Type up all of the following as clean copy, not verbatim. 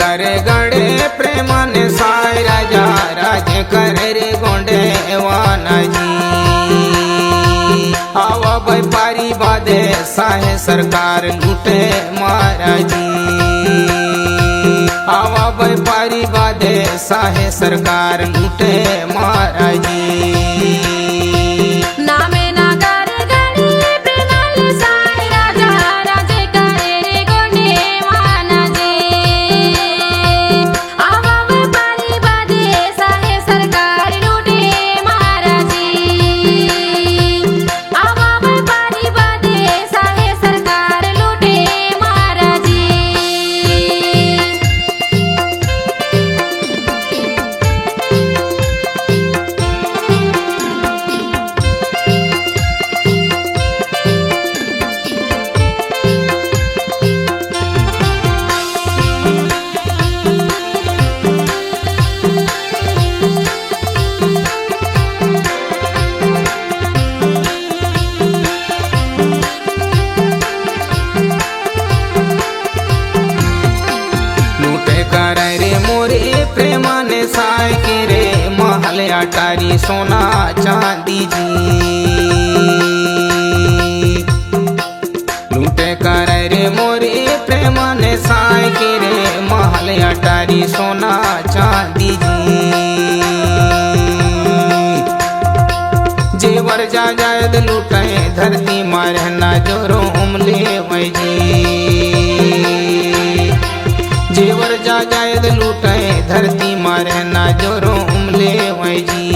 करे गणे प्रेमाने साय राजा राजे करे रे गोंडे वानाजी आवा व्यापारी बादे साहे सरकार लूटे महाराजी आवा व्यापारी बादे साहे सरकार लूटे महाराजी प्रेमाने साय के रे महल अटारी सोना चांदी जी लूटे कर रे मोरे प्रेमाने साय के रे महल अटारी सोना चांदी जी जेवर जा जायद लूटे धरती मारना जोरो उमले वही जेवर जा जायद लूटे धरती मारे ना जोरो उमले वही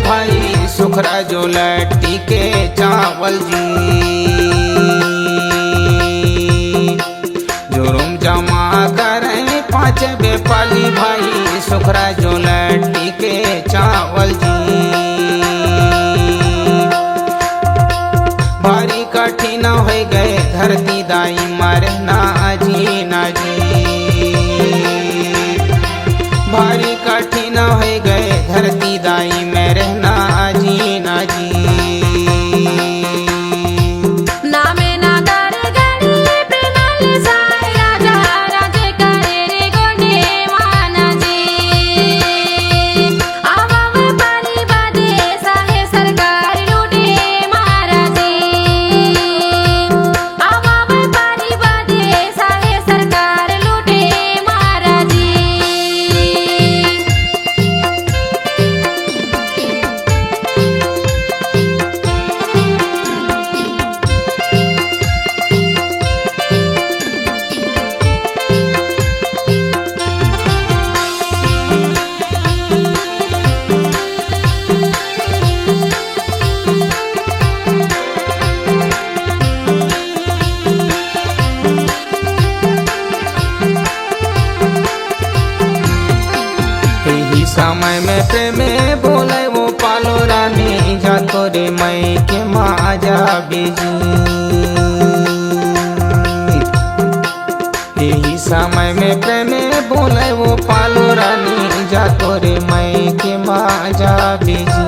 भाई सुखरा जो लट्टी के चावल जी जोरुम जमा करें पाँच बेपाली भाई सुखरा जो लट्टी के चावल जी भारी कठिन हो गए धरती दाई मरना जी ना जी भारी कठिन हो गए धरती दाई में रहना जी ना जी समय में प्रेमे बोले वो पालो रानी जा तोरे मई के माजा बेजी यही समय में प्रेमे बोले वो पालो रानी जा तोरे मई के माजा बेजी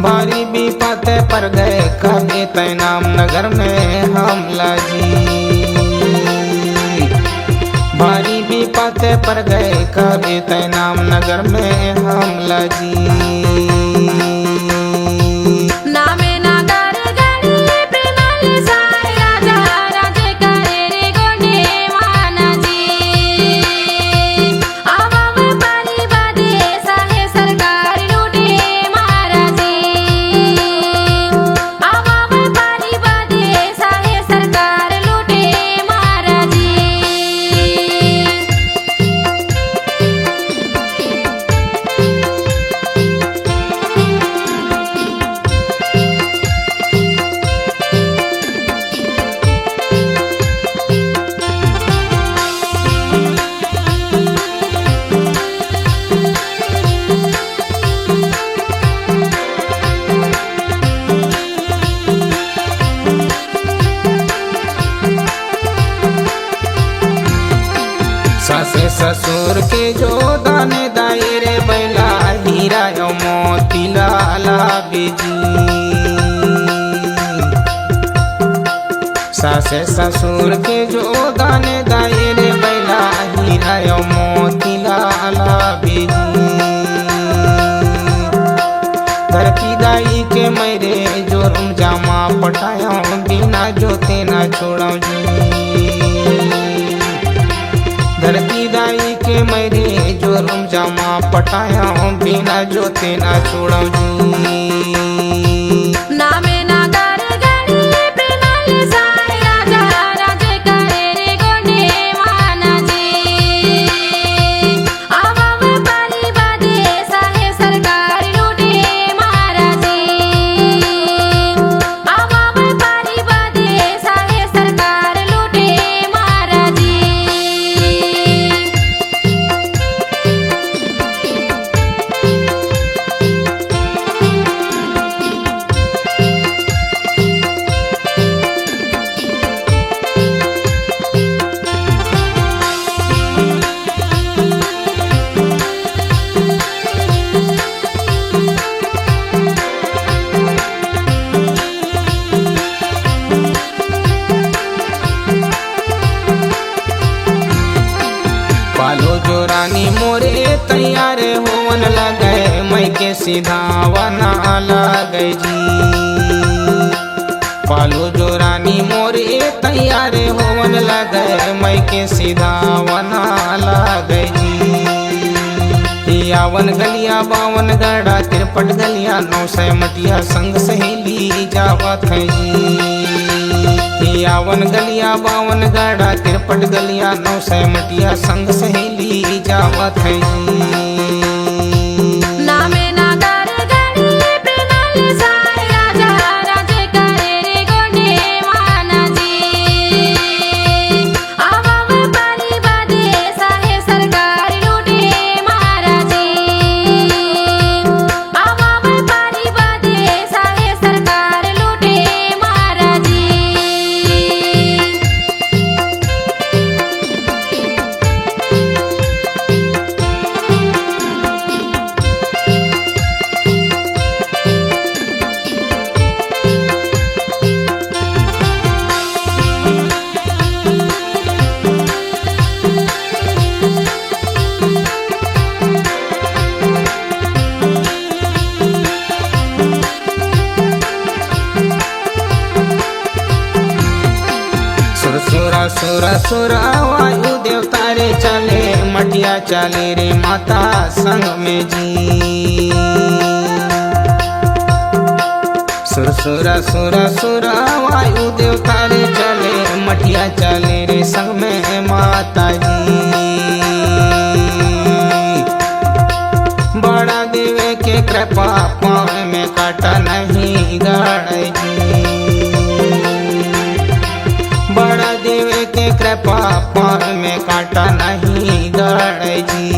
भारी विपत पर गए कभी तैनाम नगर में हमला जी भारी विपत पर गए कभी तैनाम नगर में हमला जी जो दाने दायरे बैला हीरा यो मोती लाला बेजी। सासे ससुर के जो दाने दायरे बैला हीरा यो मोती लाला बेजी। धरती दाई के मेरे जोरम जामा पटाया बिना जोते ना छोड़ा जी। धरती दाई के मेरे जोरम जामा पटाया बिना जोते ना छोड़ा जी। पालो जो रानी मोरे तैयार होवन लगे मैं के सीधा वना लगे जी। पालो जो रानी मोरे तैयार होवन लगे मैं के सीधा वना लगे जी। यावन गलिया बावन गढ़ा तिरपट गलिया 900 मटिया संग सहेली जावत है जी। यावन गलिया बावन गढ़ा तिरपट गलिया 900 मटिया संग सहेली जावत है जी। सुरा सुरा वायु देवता रे चले मटिया चले रे माता संग में जी। सुरा सुरा सुरा वायु देवता रे चले मटिया चले रे संग में माता जी। बड़ा देवे के कृपा पाँव में काटा नहीं गाड़ जी। बड़ा देवे के कृपा पार में काटा नहीं गड़ जी।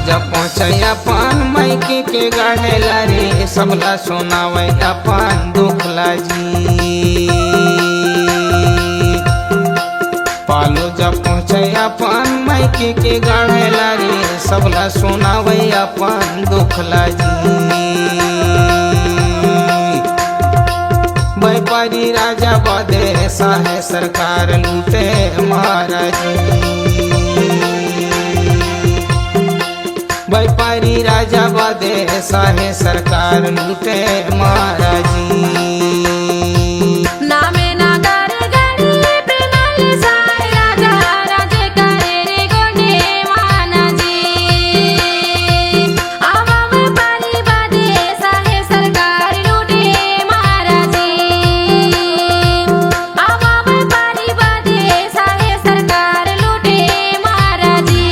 जब पहुँचे अपन मायके के गाढ़े लारे सबला सुनावे अपन दुखला जी। पालो जब पहुँचे अपन मायके के गाढ़े लारे सबला सुनावे अपन दुखला जी। व्यापारी राजा बदे साहे सरकार लूटे महाराज। व्यापारी राजा बदे साहे सरकार लूटे महाराजी। नामे नागर गरीब नल साय राजा राजे करे रे गोंडे मानाजी। आवा व्यापारी बदे साहे सरकार लूटे महाराजी। आवा व्यापारी बदे साहे सरकार लूटे महाराजी।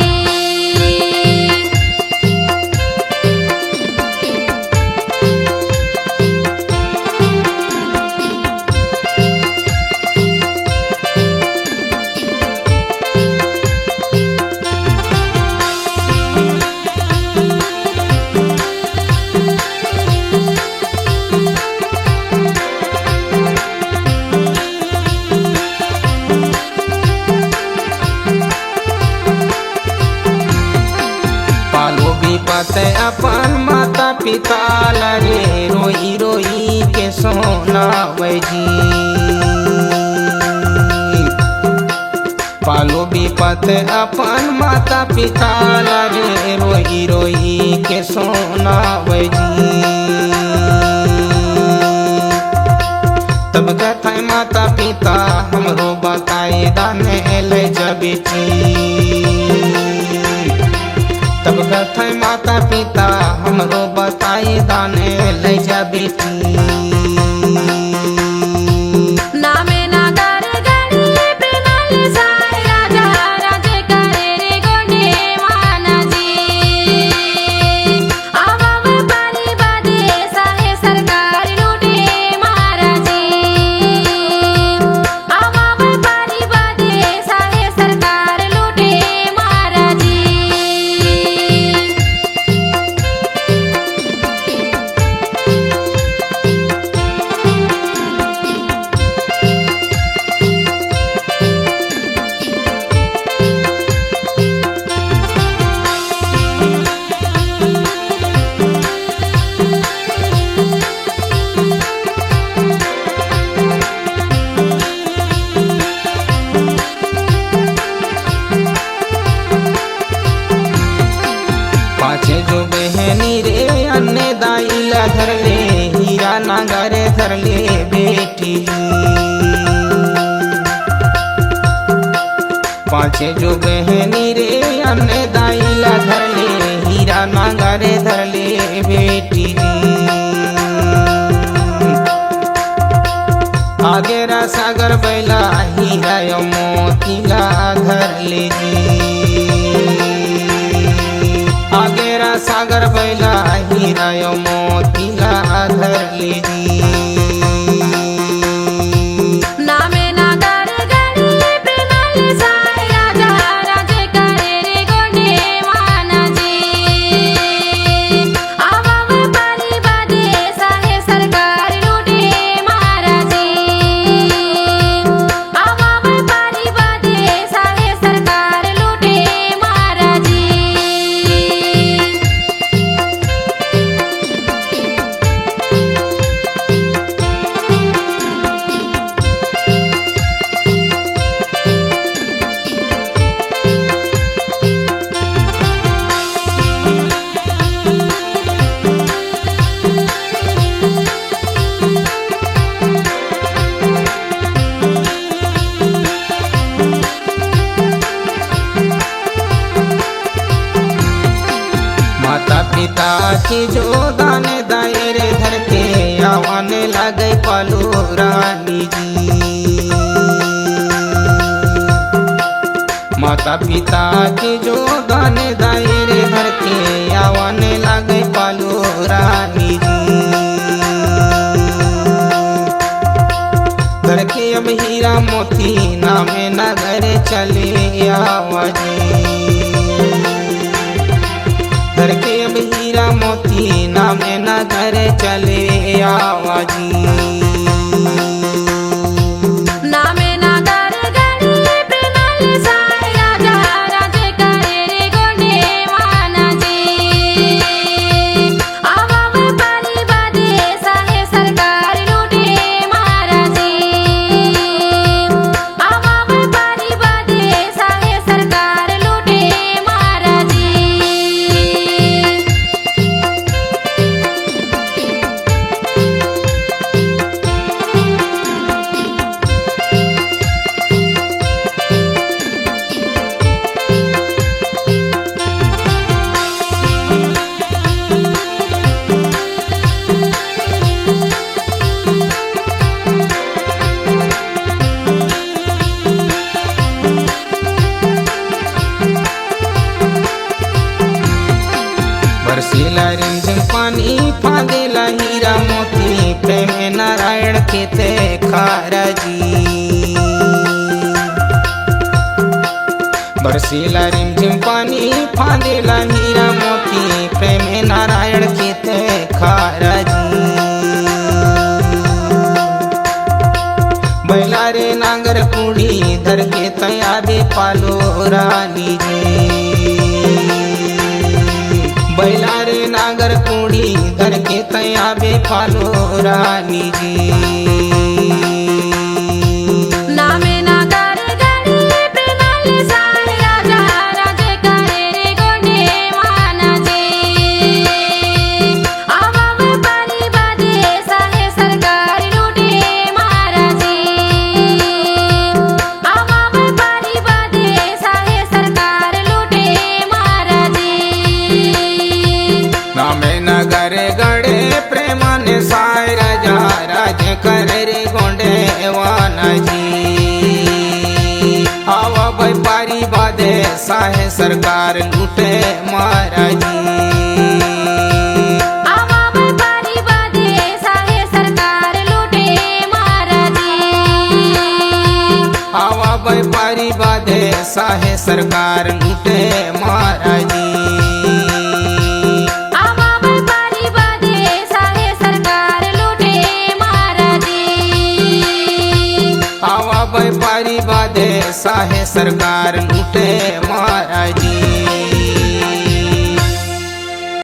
पालो भी पाते अपन माता पिता लगे रोई रोई के सोना वजी। पालो भी पाते अपन माता पिता लगे रोई रोई के सोना वजी। तब कथा माता पिता हमरो बताए दाने ले जबेची। तब कथा माता पिता हमरो बताए दाने ले जा बेटी। नामे नागर गरीब नल साय राजा राजे करे रे गोंडे मानाजी। आवा व्यापारी बदे साहे सरकार लूटे महाराजी। आवा व्यापारी बदे साहे सरकार लूटे महाराजी। पाछे जो बहनी रे अन्ने दाइला धर ले हीरा नागरे धर ले बेटी। पाछे जो बहनी रे अन्ने दाइला धर ले हीरा नागरे धर ले बेटी। आगे रा सागर बैला हीरा यो मोतीला धर ले आगे रा सागर बैला हीरा यो मोतीला धर लीजी। नामे नागर गरीब नल साय राजा राजे करे रे गोंडे मानाजी। आवा व्यापारी बदे साहे सरकार लूटे महाराजी। आवा व्यापारी बदे साहे सरकार लूटे महाराजी। माता पिता की जो दाने दायरे धर के आवाने लगे पालू रानी जी। माता पिता की जो दाने दायरे धर के आवाने लगे पालू रानी जी। धर के अब हीरा मोती नामे नगर चले आवाजी। धर के अब हीरा मोती नामे नगर चले आवाजी। नामे नागर गरीब नल साय राजा राजे करे रे गोंडे मानाजी। आवा व्यापारी बदे साहे सरकार लूटे महाराजी। आवा व्यापारी बदे साहे सरकार लूटे महाराजी। महाराजी बरसीला रिमझिम पानी फांदेला हीरा मोती प्रेमे नारायण खेते खाराजी बैला रे नांगर कुड़ी धर के तया बे पालो रानी जी बैला रे नागर कुड़ी धर के तया बे पालो रानी जी नामे नागर गणी प्रेमाले साय राजा राजे करे रे गोंडे मानाजी आवाव पारी बादे साहे सरकार लूटे महाराजी आवाव पारी बादे साहे सरकार लूटे महाराजी नामे नगर गड़े प्रेमाने साय राजा राजे करे रे गोंडे वानाजी हवा व्यापारी बादे साहे सरकार लूटे महाराजी आवाव पारी बादे साहे सरकार लूटे महाराजी हवा व्यापारी बादे साहे सरकार लूटे महाराजी आवाव पारी बादे साहे सरकार लूटे महाराजी हवा व्यापारी बादे साहे सरकार लूटे महाराजी